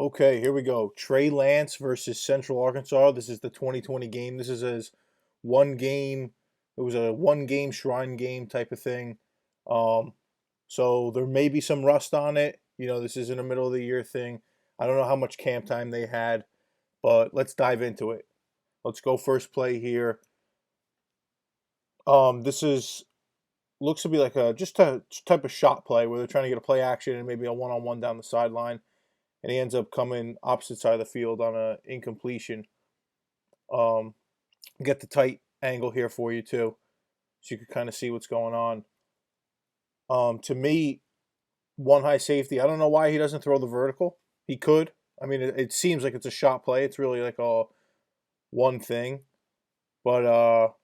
Okay, here we go. Trey Lance versus Central Arkansas. This is the 2020 game. This is as one game. It was a one game shrine game type of thing. Um, so there may be some rust on it. This is in the middle of the year thing. I don't know how much camp time they had, but let's dive into it. Let's go first play here. This is looks to be like a just a type of shot play where they're trying to get a play action and maybe a one-on-one down the sideline, and he ends up coming opposite side of the field on a incompletion. Um, get the tight angle here for you too, so you can kind of see what's going on. To me, one high safety. I don't know why he doesn't throw the vertical. He could. I mean, it seems like it's a shot play. It's really like a one thing. But all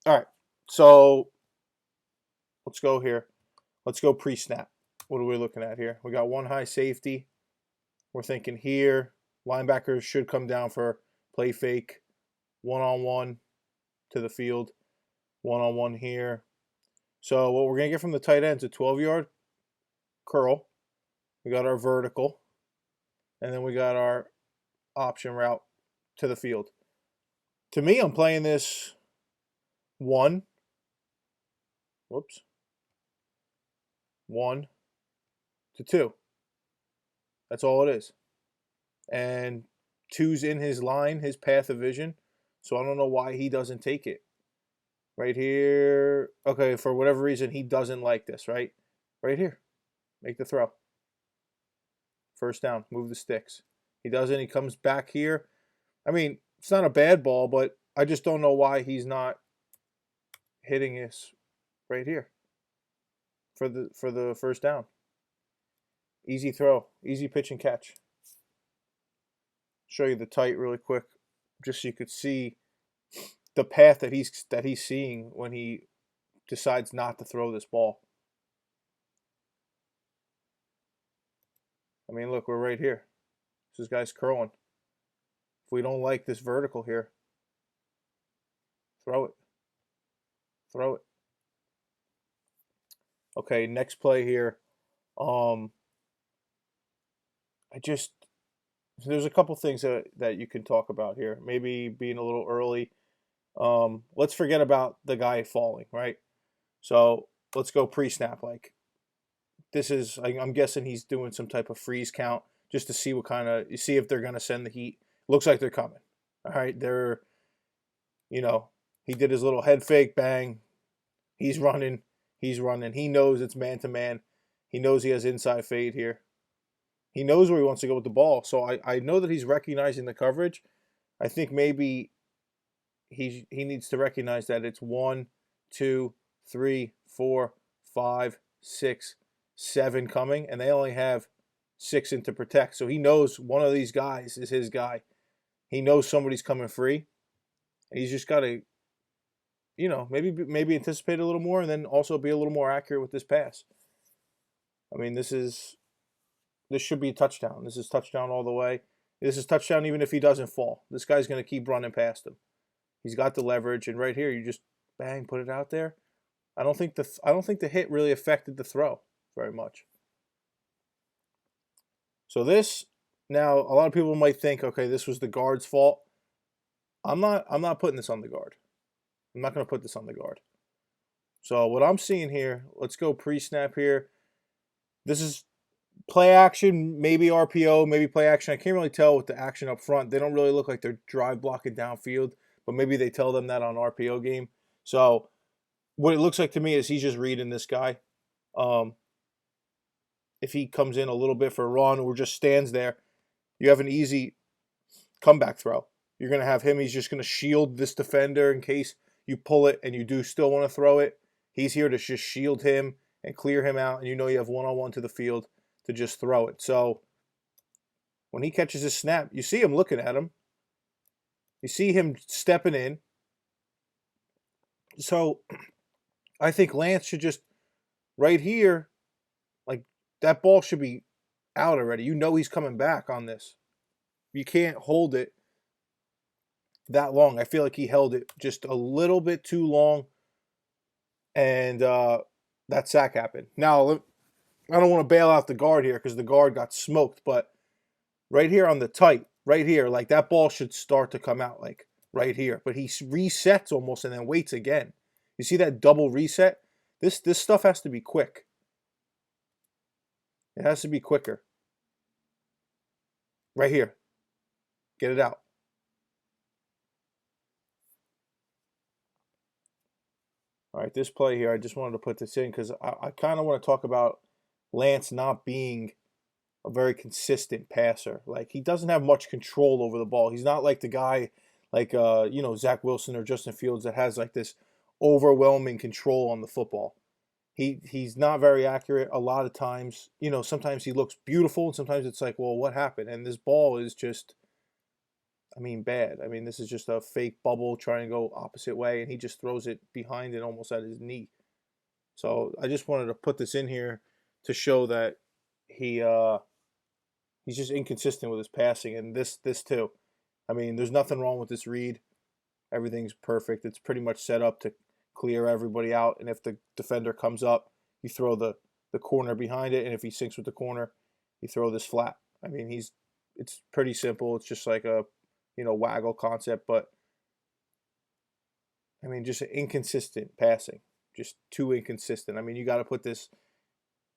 right. So let's go here. Let's go pre-snap. What are we looking at here? We got one high safety. We're thinking here, linebackers should come down for play fake, one-on-one to the field, one-on-one here. So what we're going to get from the tight end is a 12-yard curl. We got our vertical, and then we got our option route to the field. To me, I'm playing this one to two. That's all it is. And two's in his line, his path of vision. So I don't know why he doesn't take it. Right here. Okay, for whatever reason, he doesn't like this, right? Right here. Make the throw. First down. Move the sticks. He doesn't. He comes back here. I mean, it's not a bad ball, but I just don't know why he's not hitting this right here for the first down. Easy throw. Easy pitch and catch. Show you the tight really quick, just so you could see the path that he's seeing when he decides not to throw this ball. I mean, look, we're right here. This guy's curling. If we don't like this vertical here, throw it. Throw it. Okay, next play here. There's a couple things that you can talk about here. Maybe being a little early. Let's forget about the guy falling, right? So let's go pre-snap. Like this is, I'm guessing he's doing some type of freeze count just to see you see if they're gonna send the heat. Looks like they're coming. All right, he did his little head fake, bang. He's running. He knows it's man to man. He knows he has inside fade here. He knows where he wants to go with the ball. So I know that he's recognizing the coverage. I think maybe he needs to recognize that it's 1, 2, 3, 4, 5, 6, 7 coming, and they only have 6 in to protect. So he knows one of these guys is his guy. He knows somebody's coming free. And he's just got to, maybe anticipate a little more and then also be a little more accurate with this pass. I mean, this should be a touchdown. This is touchdown all the way. This is touchdown even if he doesn't fall. This guy's going to keep running past him. He's got the leverage, and right here you just bang, put it out there. I don't think the hit really affected the throw very much. So now a lot of people might think, okay, this was the guard's fault. I'm not putting this on the guard. I'm not going to put this on the guard. So what I'm seeing here, let's go pre-snap here. This is play action, maybe RPO, maybe play action. I can't really tell with the action up front. They don't really look like they're drive blocking downfield, but maybe they tell them that on RPO game. So what it looks like to me is he's just reading this guy. If he comes in a little bit for a run or just stands there, you have an easy comeback throw. You're going to have him. He's just going to shield this defender in case you pull it and you do still want to throw it. He's here to just shield him and clear him out, and you know you have one-on-one to the field to just throw it. So when he catches his snap, you see him looking at him. You see him stepping in. So I think Lance should just, right here, like that ball should be out already. You know he's coming back on this. You can't hold it that long. I feel like he held it just a little bit too long, and that sack happened. Now, I don't want to bail out the guard here because the guard got smoked, but right here on the tight, right here, like that ball should start to come out like right here. But he resets almost and then waits again. You see that double reset? This stuff has to be quick. It has to be quicker. Right here. Get it out. All right, this play here, I just wanted to put this in because I kind of want to talk about Lance not being a very consistent passer. Like he doesn't have much control over the ball. He's not like the guy like Zach Wilson or Justin Fields that has like this overwhelming control on the football. He's not very accurate a lot of times. Sometimes he looks beautiful and sometimes it's like, well, what happened? And this ball is just bad. This is just a fake bubble trying to go opposite way and he just throws it behind and almost at his knee. So I just wanted to put this in here to show that he he's just inconsistent with his passing, and this too. There's nothing wrong with this read. Everything's perfect. It's pretty much set up to clear everybody out, and if the defender comes up, you throw the corner behind it, and if he sinks with the corner, you throw this flat. It's pretty simple. It's just like a waggle concept, but just an inconsistent passing. Just too inconsistent. You got to put this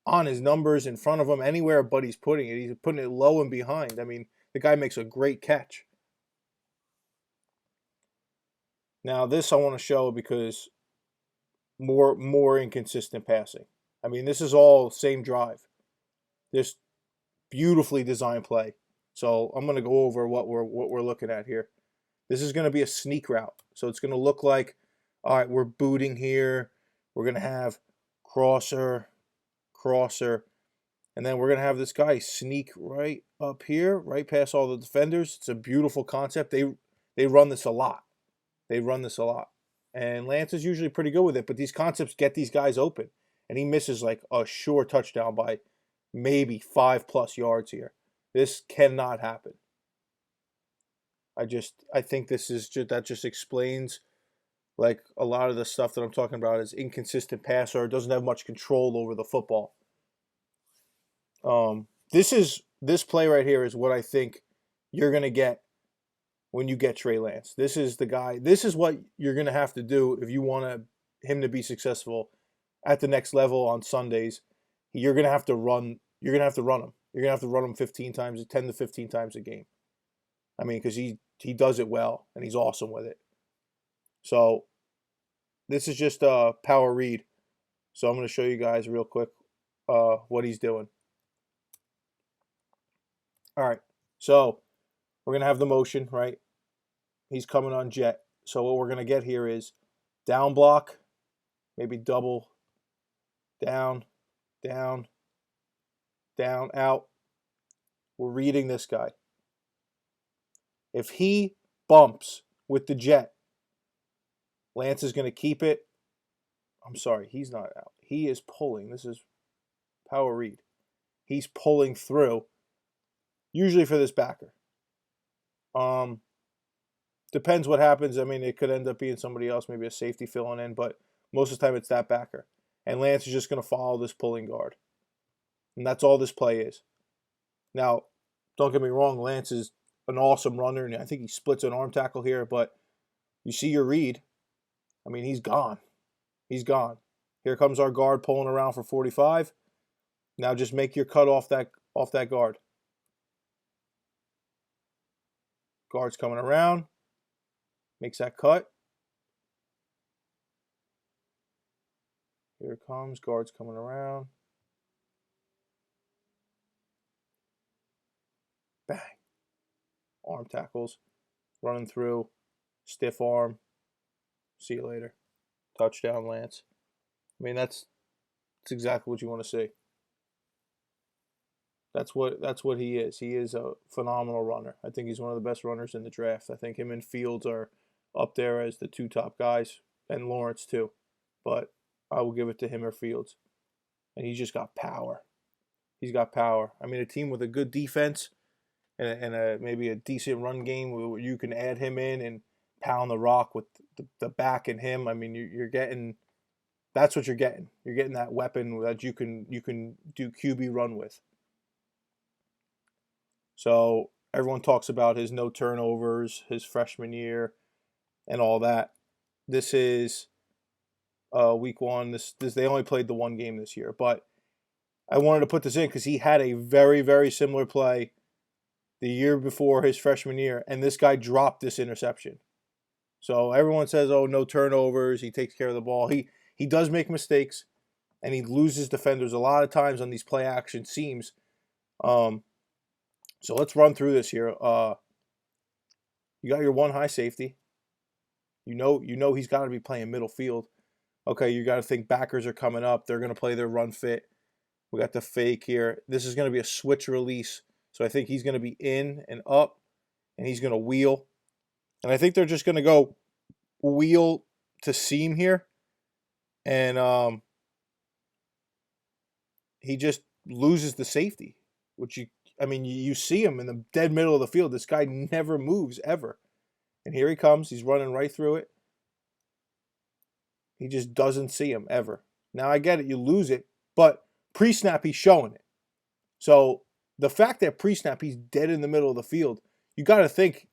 on his numbers in front of him anywhere but he's putting it. He's putting it low and behind. The guy makes a great catch. Now this I want to show because more inconsistent passing. This is all same drive. This beautifully designed play. So I'm going to go over what we're looking at here. This is going to be a sneak route. So it's going to look like, all right, we're booting here. We're going to have crosser, and then we're going to have this guy sneak right up here, right past all the defenders. It's a beautiful concept. They run this a lot. And Lance is usually pretty good with it, but these concepts get these guys open. And he misses like a sure touchdown by maybe 5+ yards here. This cannot happen. I think that just explains like a lot of the stuff that I'm talking about is inconsistent passer, doesn't have much control over the football. This play right here is what I think you're gonna get when you get Trey Lance. This is the guy. This is what you're gonna have to do if you want him to be successful at the next level on Sundays. You're gonna have to run. You're gonna have to run him. You're gonna have to run him 10 to 15 times a game. Because he does it well and he's awesome with it. So this is just a power read. So I'm gonna show you guys real quick what he's doing. All right, so we're going to have the motion, right? He's coming on jet. So what we're going to get here is down block, maybe double, down, down, down, out. We're reading this guy. If he bumps with the jet, Lance is going to keep it. I'm sorry, he's not out. He is pulling. This is power read. He's pulling through. Usually for this backer. Depends what happens. It could end up being somebody else, maybe a safety filling in, but most of the time it's that backer. And Lance is just going to follow this pulling guard. And that's all this play is. Now, don't get me wrong, Lance is an awesome runner, and I think he splits an arm tackle here, but you see your read. He's gone. He's gone. Here comes our guard pulling around for 45. Now just make your cut off that guard. Guard's coming around. Makes that cut. Here it comes. Guard's coming around. Bang. Arm tackles. Running through. Stiff arm. See you later. Touchdown, Lance. That's exactly what you want to see. That's what he is. He is a phenomenal runner. I think he's one of the best runners in the draft. I think him and Fields are up there as the two top guys, and Lawrence too. But I will give it to him or Fields. And he's just got power. He's got power. A team with a good defense and maybe a decent run game where you can add him in and pound the rock with the back and him. You're getting. That's what you're getting. You're getting that weapon that you can do QB run with. So everyone talks about his no turnovers, his freshman year, and all that. This is week one. This they only played the one game this year, but I wanted to put this in because he had a very, very similar play the year before his freshman year, and this guy dropped this interception. So everyone says, "Oh, no turnovers. He takes care of the ball." He does make mistakes, and he loses defenders a lot of times on these play action seams. So let's run through this here. You got your one high safety. You know he's got to be playing middle field. Okay, you got to think backers are coming up. They're going to play their run fit. We got the fake here. This is going to be a switch release. So I think he's going to be in and up, and he's going to wheel. And I think they're just going to go wheel to seam here. And he just loses the safety, which you see him in the dead middle of the field. This guy never moves ever. And here he comes. He's running right through it. He just doesn't see him ever. Now, I get it. You lose it. But pre-snap, he's showing it. So the fact that pre-snap, he's dead in the middle of the field, you got to think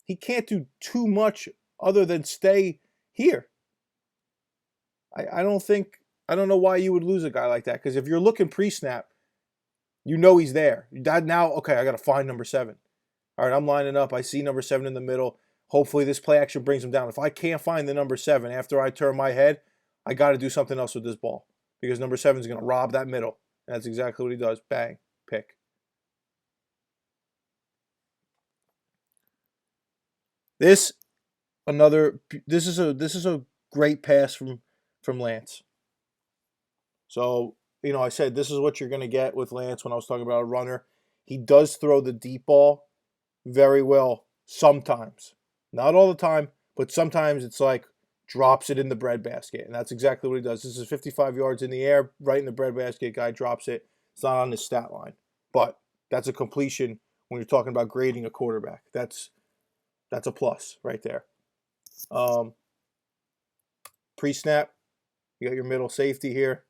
he can't do too much other than stay here. I don't know why you would lose a guy like that. Because if you're looking pre-snap, you know he's there. Now, okay, I got to find number 7. All right, I'm lining up. I see number 7 in the middle. Hopefully this play action brings him down. If I can't find the number 7 after I turn my head, I got to do something else with this ball. Because number 7 is going to rob that middle. And that's exactly what he does. Bang, pick. This is a great pass from Lance. So, I said this is what you're going to get with Lance when I was talking about a runner. He does throw the deep ball very well sometimes. Not all the time, but sometimes it's like drops it in the breadbasket. And that's exactly what he does. This is 55 yards in the air, right in the breadbasket. Guy drops it. It's not on his stat line. But that's a completion when you're talking about grading a quarterback. That's a plus right there. Pre-snap, you got your middle safety here.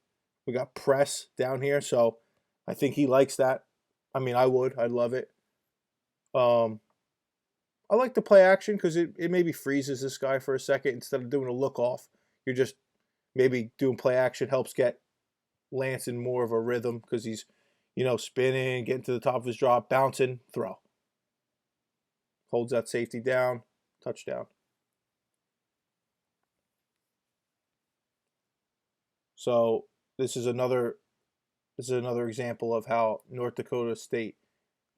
We got press down here, so I think he likes that. I mean, I would. I'd love it. I like the play action because it maybe freezes this guy for a second instead of doing a look off. You're just maybe doing play action helps get Lance in more of a rhythm because he's, spinning, getting to the top of his drop, bouncing, throw. Holds that safety down, touchdown. So this is another example of how North Dakota State,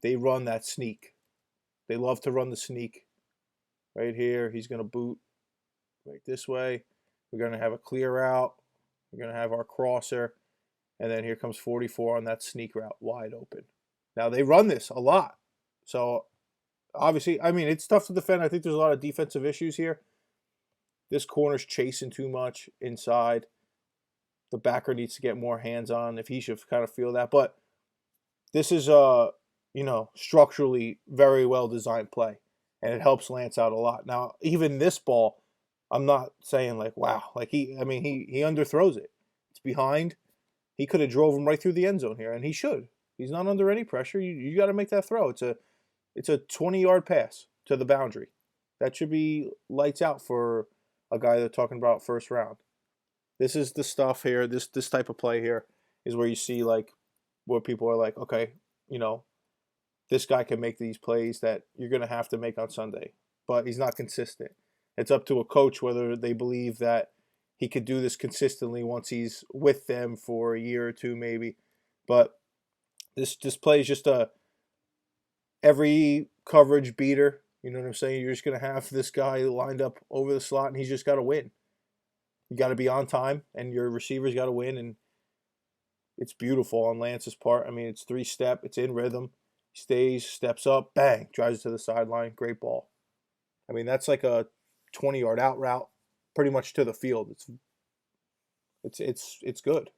they run that sneak. They love to run the sneak. Right here, he's going to boot right this way. We're going to have a clear route. We're going to have our crosser. And then here comes 44 on that sneak route, wide open. Now, they run this a lot. So, obviously, it's tough to defend. I think there's a lot of defensive issues here. This corner's chasing too much inside. The backer needs to get more hands-on if he should kind of feel that. But this is structurally very well-designed play. And it helps Lance out a lot. Now, even this ball, I'm not saying like, wow. Like he underthrows it. It's behind. He could have drove him right through the end zone here, and he should. He's not under any pressure. You got to make that throw. It's a 20-yard pass to the boundary. That should be lights out for a guy they're talking about first round. This is the stuff here. This type of play here is where you see like where people are like, okay, this guy can make these plays that you're going to have to make on Sunday, but he's not consistent. It's up to a coach whether they believe that he could do this consistently once he's with them for a year or two maybe. But this play is just every coverage beater. You know what I'm saying? You're just going to have this guy lined up over the slot, and he's just got to win. You got to be on time, and your receivers got to win, and it's beautiful on Lance's part. It's 3-step. It's in rhythm. Stays, steps up, bang, drives it to the sideline. Great ball. That's like a 20-yard out route, pretty much to the field. It's good.